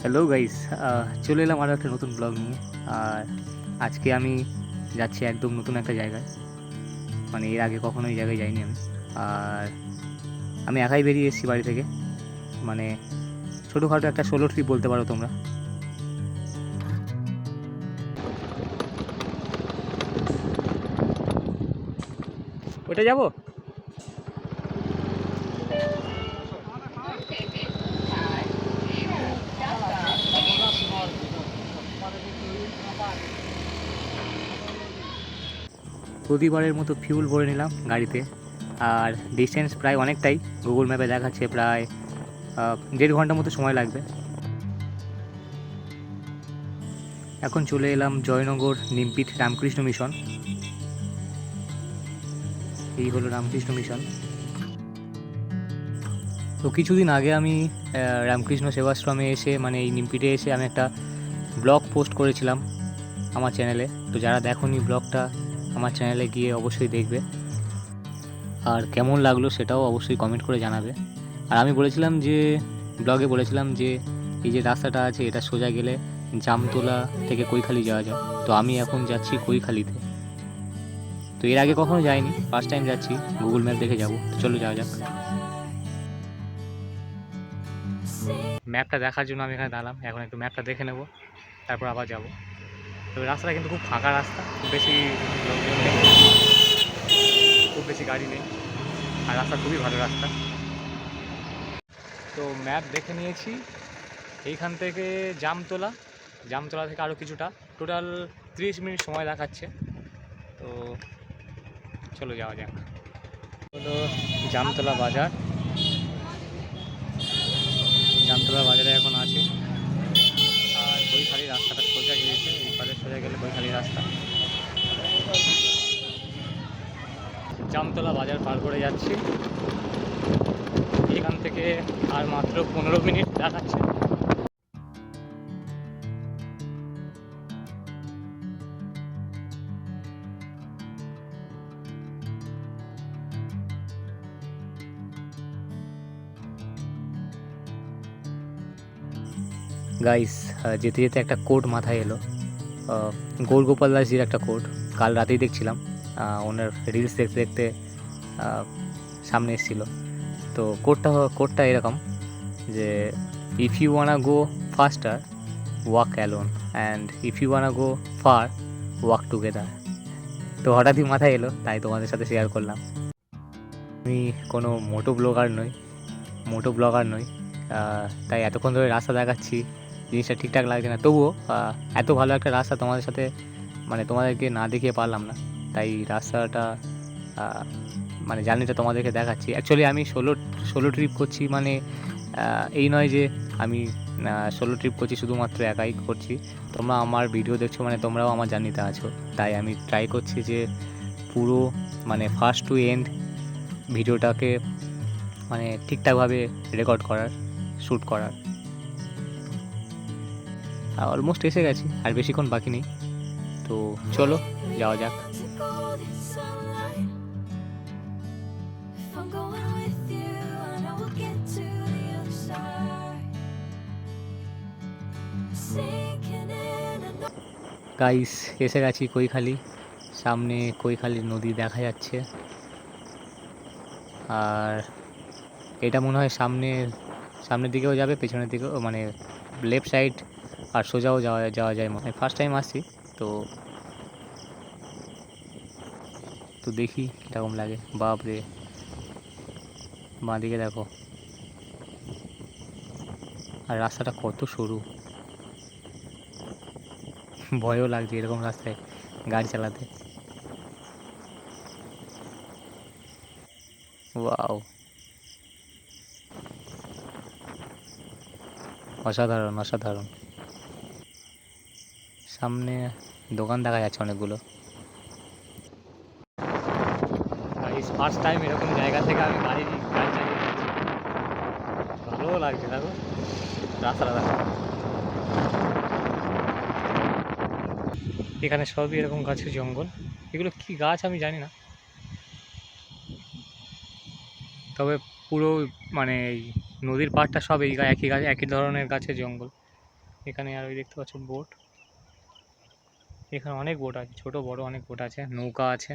Hello guys, চলে এলাম আরও একটা নতুন ব্লগ নিয়ে। আর আজকে আমি যাচ্ছি একদম নতুন একটা জায়গায়, মানে এর আগে কখনো এই জায়গায় যাইনি আমি। আর আমি একাই বেরিয়ে এসেছি বাড়ি থেকে, মানে ছোটোখাটো একটা সোলো ট্রিপ বলতে পারো তোমরা। ওটা যাবো। প্রতিবারের মতো ফিউল ভরে নিলাম গাড়িতে। আর ডিস্টেন্স প্রায় অনেকটাই, গুগল ম্যাপে দেখাচ্ছে প্রায় 1.5 ঘন্টা মতো সময় লাগবে। এখন চলে এলাম জয়নগর নিমপিট রামকৃষ্ণ মিশন। এই হলো রামকৃষ্ণ মিশন। তো কিছুদিন আগে আমি রামকৃষ্ণ সেবাশ্রমে এসে, মানে এই নিমপিটে এসে আমি একটা ব্লগ পোস্ট করেছিলাম আমার চ্যানেলে। তো যারা দেখোনি ব্লগটা, আমার চ্যানেলে গিয়ে অবশ্যই দেখবে। আর কেমন লাগলো সেটাও অবশ্যই কমেন্ট করে জানাবে। আর আমি বলেছিলাম যে, ব্লগে বলেছিলাম যে এই যে রাস্তাটা আছে এটা সোজা গেলে জামতলা থেকে কৈখালি যাওয়া যায়। তো আমি এখন যাচ্ছি কৈখালিতে। তো এর আগে কখনো যাইনি, ফার্স্ট টাইম যাচ্ছি, গুগল ম্যাপ দেখে যাবো। তো চলো যাওয়া যাক। ম্যাপটা দেখার জন্য আমি এখানে দাঁড়ালাম, এখন একটু ম্যাপটা দেখে নেব, তারপর আবার যাব। তবে রাস্তাটা কিন্তু খুব ফাঁকা রাস্তা, খুব বেশি লোকজন নেই, খুব বেশি গাড়ি নেই, আর রাস্তা খুবই ভালো রাস্তা। তো ম্যাপ দেখে নিয়েছি, এইখান থেকে জামতলা, জামতলা থেকে আরও কিছুটা, টোটাল 30 মিনিট সময় দেখাচ্ছে। তো চলো যাওয়া যাক। হলো জামতলা বাজার, জামতলা বাজারে এখন আছে। আর কৈখালি রাস্তাটা সোজা গিয়েছে, এই পারে সোজা গেলে কৈখালি রাস্তা। জামতলা বাজার পার করে যাচ্ছি, এখান থেকে আর মাত্র 15 মিনিট দেখাচ্ছে। গাইস, যেতে যেতে একটা কোড মাথায় এলো, গৌরগোপাল দাসজির একটা কোড। কাল রাতেই দেখছিলাম, ওনার রিলস দেখতে দেখতে সামনে এসেছিলো। তো কোডটা এরকম যে, if you wanna go faster walk alone, and if you wanna go far walk together. তো হঠাৎই মাথায় এলো, তাই তোমাদের সাথে শেয়ার করলাম। আমি কোনো মোটো ব্লগার নই, তাই এতক্ষণ ধরে রাস্তা দেখাচ্ছি, জিনিসটা ঠিকঠাক লাগছে না। তবুও এত ভালো একটা রাস্তা তোমাদের সাথে, মানে তোমাদেরকে না দেখিয়ে পারলাম না, তাই রাস্তাটা, মানে জার্নিটা তোমাদেরকে দেখাচ্ছি। অ্যাকচুয়ালি আমি সোলো ট্রিপ করছি, মানে এই নয় যে আমি সোলো ট্রিপ করছি শুধুমাত্র একাই করছি। তোমরা আমার ভিডিও দেখছো, মানে তোমরাও আমার জার্নিতে আছো, তাই আমি ট্রাই করছি যে পুরো, মানে ফার্স্ট টু এন্ড ভিডিওটাকে মানে ঠিকঠাকভাবে রেকর্ড করার, শ্যুট করার। অলমোস্ট এসে গেছি, আর বেশিক্ষণ বাকি নেই। তো চলো যাওয়া যাক। গাইস, এসে গেছি কৈখালি, সামনে কৈখালি নদী দেখা যাচ্ছে। আর এটা মনে হয় সামনের দিকেও যাবে, পেছনের দিকেও, মানে লেফট সাইড আর সোজাও যাওয়া যায় মনে হয়। ফার্স্ট টাইম আসছি, তো তো দেখি কীরকম লাগে। বাপরে, বাঁ দিকে দেখো, আর রাস্তাটা কত সরু, ভয়ও লাগছে এরকম রাস্তায় গাড়ি চালাতে। ওয়াও, অসাধারণ অসাধারণ। সামনে দোকান দেখা যাচ্ছে অনেকগুলো। ফার্স্ট টাইম এরকম জায়গা থেকে আমি গাড়ি চালিয়ে যাচ্ছি, ভালোও লাগছে। দেখো রাস্তাটা দেখো, এখানে সবই এরকম গাছের জঙ্গল। এগুলো কি গাছ আমি জানি না, তবে পুরো মানে এই নদীর পাড়টা সব একই ধরনের গাছের জঙ্গল। এখানে আর ওই দেখতে পাচ্ছ বোট, এখানে অনেক বোট আছে, ছোট বড় অনেক বোট আছে, নৌকা আছে।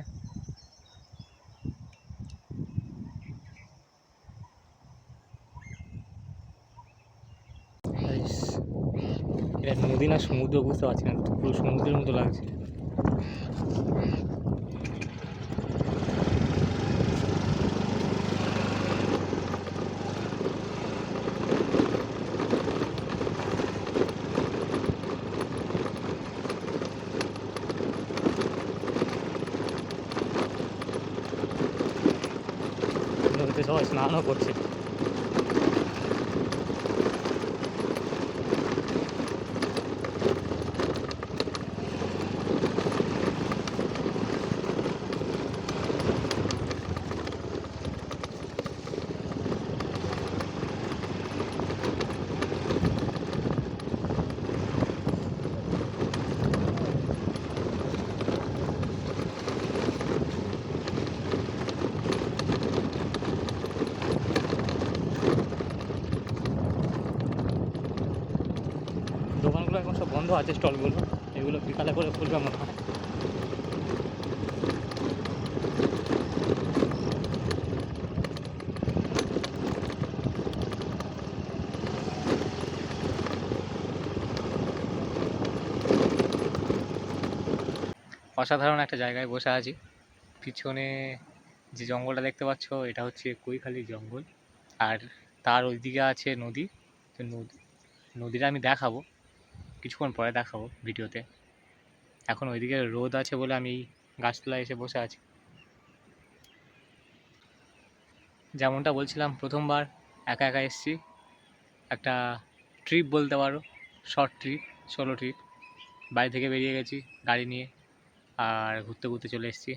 এটা নদী না সমুদ্র বুঝতে পারছি না, পুরো সমুদ্রের মতো লাগছে। নদীতে সবাই স্নানও করছে। দোকানগুলো এখন সব বন্ধ আছে, স্টলগুলো, এগুলো বিকালে করে খুলবে মনে হয়। অসাধারণ একটা জায়গায় বসে আছি। পিছনে যে জঙ্গলটা দেখতে পাচ্ছ এটা হচ্ছে কৈখালি জঙ্গল, আর তার ওইদিকে আছে নদী। তো নদীটা আমি দেখাবো, কিছুক্ষণ পরে দেখাবো ভিডিওতে। এখন ওইদিকে রোদ আছে বলে আমি গাছতলায় এসে বসে আছি। যেমনটা বলছিলাম, প্রথমবার একা একা এসেছি, একটা ট্রিপ বলতে পারো, শর্ট ট্রিপ, সোলো ট্রিপ। বাড়ি থেকে বেরিয়ে গেছি গাড়ি নিয়ে, আর ঘুরতে ঘুরতে চলে এসেছি।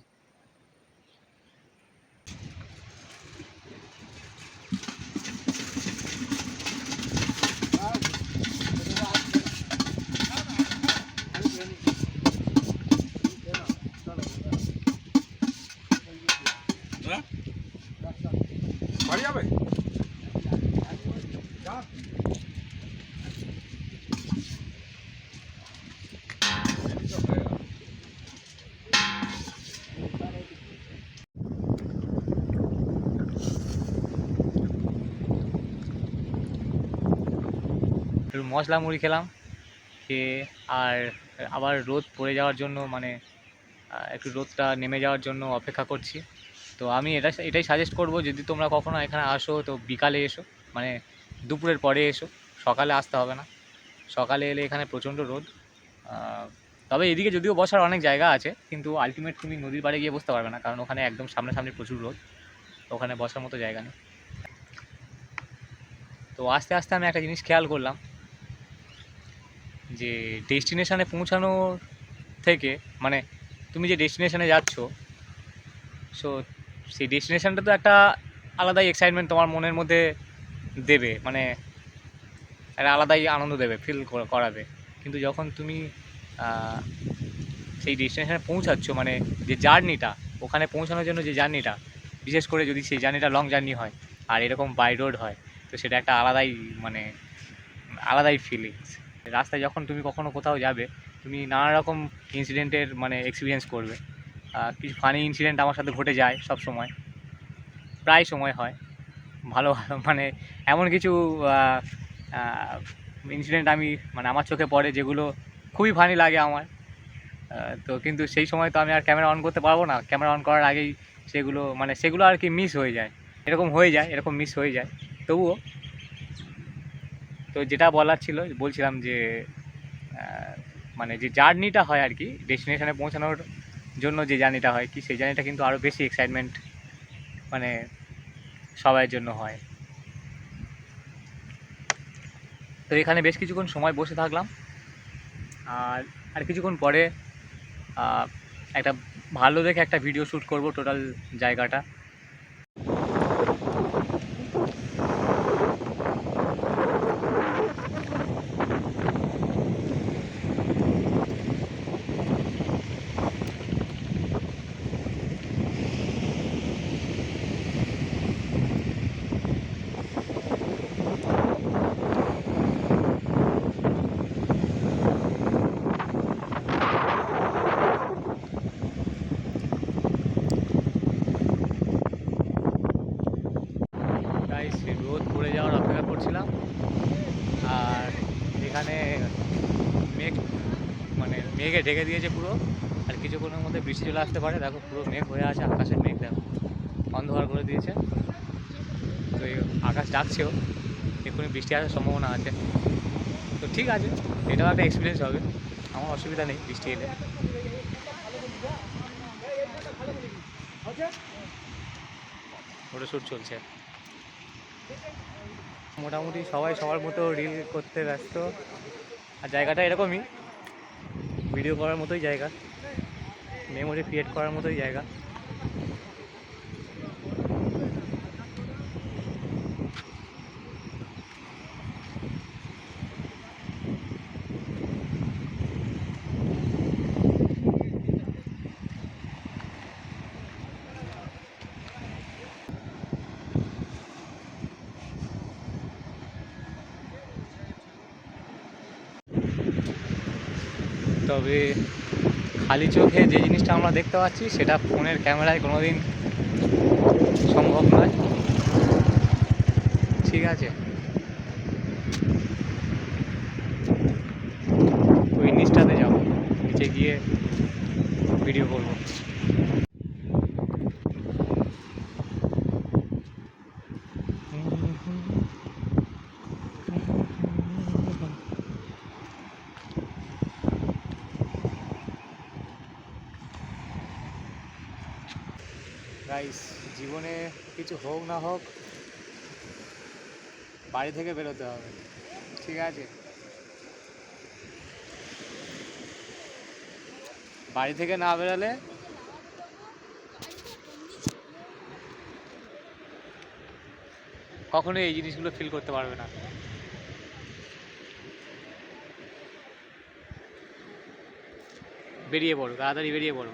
বাড়ি যাবে? একটু মশলা মুড়ি খেলাম, খেয়ে আর আবার রোদ পড়ে যাওয়ার জন্য, মানে একটু রোদটা নেমে যাওয়ার জন্য অপেক্ষা করছি। তো আমি এটাই সাজেস্ট করব, যদি তোমরা কখনো এখানে আসো তো বিকালে এসো, মানে দুপুরের পরে এসো, সকালে আসতে হবে না। সকালে এলে এখানে প্রচণ্ড রোদ। তবে এদিকে যদিও বসার অনেক জায়গা আছে, কিন্তু আলটিমেট তুমি নদীর পাড়ে গিয়ে বসতে পারবে না, কারণ ওখানে একদম সামনাসামনি প্রচুর রোদ, ওখানে বসার মতো জায়গা নেই। তো আস্তে আস্তে আমি একটা জিনিস খেয়াল করলাম, যে ডেস্টিনেশানে পৌঁছানোর থেকে, মানে তুমি যে ডেস্টিনেশানে যাচ্ছ, সো সেই ডেস্টিনেশানটা তো একটা আলাদাই এক্সাইটমেন্ট তোমার মনের মধ্যে দেবে, মানে একটা আলাদাই আনন্দ দেবে, ফিল করাবে। কিন্তু যখন তুমি সেই ডেস্টিনেশানে পৌঁছাচ্ছ, মানে যে জার্নিটা, ওখানে পৌঁছানোর জন্য যে জার্নিটা, বিশেষ করে যদি সেই জার্নিটা লং জার্নি হয় আর এরকম বাই রোড হয়, তো সেটা একটা আলাদাই ফিলিংস। রাস্তায় যখন তুমি কখনো কোথাও যাবে, তুমি নানা রকম ইনসিডেন্টের মানে এক্সপিরিয়েন্স করবে। কিছু ফানি ইনসিডেন্ট আমার সাথে ঘটে যায় সব সময়, প্রায় সময় হয় ভালো ভালো, মানে এমন কিছু ইনসিডেন্ট আমি মানে আমার চোখে পড়ে যেগুলো খুবই ফানি লাগে আমার। তো কিন্তু সেই সময় তো আমি আর ক্যামেরা অন করতে পারবো না, ক্যামেরা অন করার আগেই সেগুলো আর কি মিস হয়ে যায়, এরকম মিস হয়ে যায়। তবুও তো যেটা বলার ছিল, বলছিলাম যে মানে যে জার্নিটা হয় আর কি, ডেস্টিনেশনে পৌঁছানোর জন্য যে জার্নিটা হয় কি, সেই জার্নিটা কিন্তু আরও বেশি এক্সাইটমেন্ট মানে সবাইয়ের জন্য হয়। তো এখানে বেশ কিছুক্ষণ সময় বসে থাকলাম, আর কিছুক্ষণ পরে একটা ভালো দেখে একটা ভিডিও শ্যুট করব টোটাল জায়গাটা। এখানে মেঘ মানে মেঘে ঢেকে দিয়েছে পুরো, আর কিছুক্ষণের মধ্যে বৃষ্টি চলে আসতে পারে। দেখো পুরো মেঘ হয়ে আছে, আকাশের মেঘ দেখো অন্ধকার করে দিয়েছে। তো এই আকাশ ডাকছেও, এক্ষুনি বৃষ্টি আসার সম্ভাবনা আছে। তো ঠিক আছে, এটাও একটা এক্সপিরিয়েন্স হবে, আমার অসুবিধা নেই বৃষ্টি এলে। ফটোশ্যুট চলছে, মোটামুটি সবাই সবার মতো রিল করতে ব্যস্ত। আর জায়গাটা এরকমই, ভিডিও করার মতোই জায়গা, মেমোরি ক্রিয়েট করার মতোই জায়গা। তবে খালি চোখে যে জিনিসটা আমরা দেখতে পাচ্ছি সেটা ফোনের ক্যামেরায় কোনোদিন সম্ভব নয়, ঠিক আছে? ওই নিচটাতে যাবো, নিচে গিয়ে ভিডিও করবো। গাইস, জীবনে কিছু হোক না হোক বাড়ি থেকে বেরোতে হবে, ঠিক আছে? বাড়ি থেকে না বেরোলে কখনোই এই জিনিসগুলো ফিল করতে পারবে না। বেরিয়ে পড়ো, তাড়াতাড়ি বেরিয়ে পড়ো।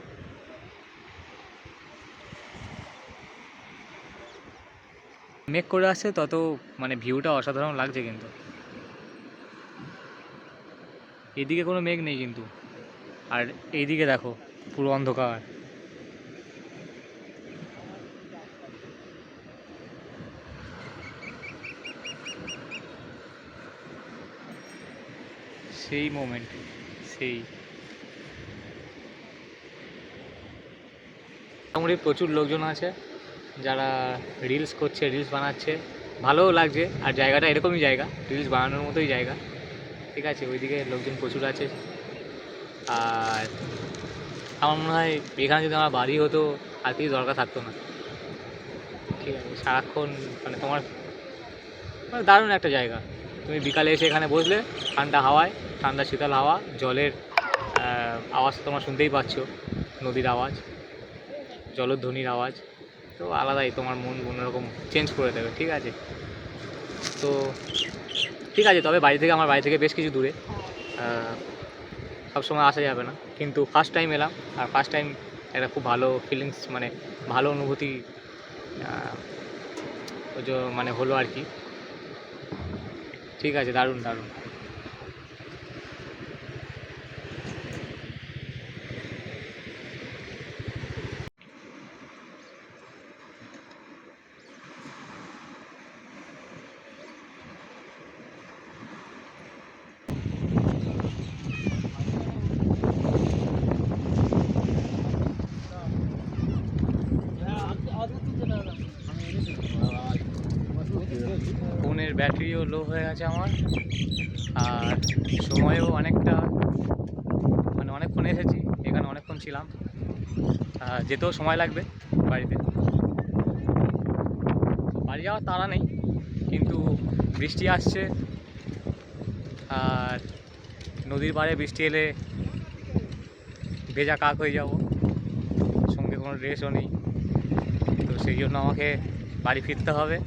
মেঘ করে আসছে, তত মানে ভিউটা অসাধারণ লাগছে, কিন্তু এদিকে কোনো মেঘ নেই কিন্তু, আর এইদিকে দেখো পুরো অন্ধকার। সেই মোমেন্ট, সেই মোটামুটি প্রচুর লোকজন আছে যারা রিলস করছে, রিলস বানাচ্ছে, ভালোও লাগছে। আর জায়গাটা এরকমই জায়গা, রিলস বানানোর মতোই জায়গা, ঠিক আছে? ওইদিকে লোকজন প্রচুর আছে। আর আমার মনে হয় এখানে যদি আমার বাড়ি হতো আর কিছু দরকার থাকতো না, ঠিক আছে? সারাক্ষণ মানে তোমার মানে দারুণ একটা জায়গা। তুমি বিকালে এসে এখানে বসলে, ঠান্ডা হাওয়ায়, ঠান্ডা শীতল হাওয়া, জলের আওয়াজ তোমরা শুনতেই পাচ্ছ, নদীর আওয়াজ, জলধ্বনির আওয়াজ, তো আলাদাই, তোমার মন অন্যরকম চেঞ্জ করে দেবে, ঠিক আছে? তো ঠিক আছে, তবে আমার বাড়ি থেকে বেশ কিছু দূরে, সবসময় আসা যাবে না, কিন্তু ফার্স্ট টাইম এলাম, আর ফার্স্ট টাইম একটা খুব ভালো ফিলিংস, মানে ভালো অনুভূতি মানে হলো আর কি, ঠিক আছে? দারুণ দারুণ। ফোনের ব্যাটারিও লো হয়ে গেছে আমার, আর সময়ও অনেকটা, মানে অনেকক্ষণ এসেছি এখানে, অনেকক্ষণ ছিলাম, যেতেও সময় লাগবে বাড়িতে। বাড়ি যাওয়ার তাড়া নেই, কিন্তু বৃষ্টি আসছে, আর নদীর পাড়ে বৃষ্টি এলে ভেজা কাক হয়ে যাব, সঙ্গে কোনো ড্রেসও নেই, তো সেই জন্য আমাকে বাড়ি ফিরতে হবে।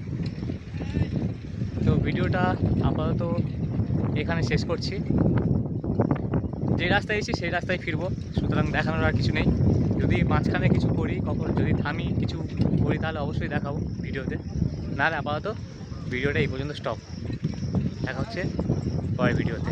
তো ভিডিওটা আপাতত এখানে শেষ করছি। যে রাস্তায় এসেছি সেই রাস্তায় ফিরবো, সুতরাং দেখানোর আর কিছু নেই। যদি মাঝখানে কিছু করি, কখন যদি থামি কিছু করি, তাহলে অবশ্যই দেখাবো ভিডিওতে, নাহলে আপাতত ভিডিওটা এই পর্যন্ত স্টপ। দেখা হচ্ছে পরের ভিডিওতে।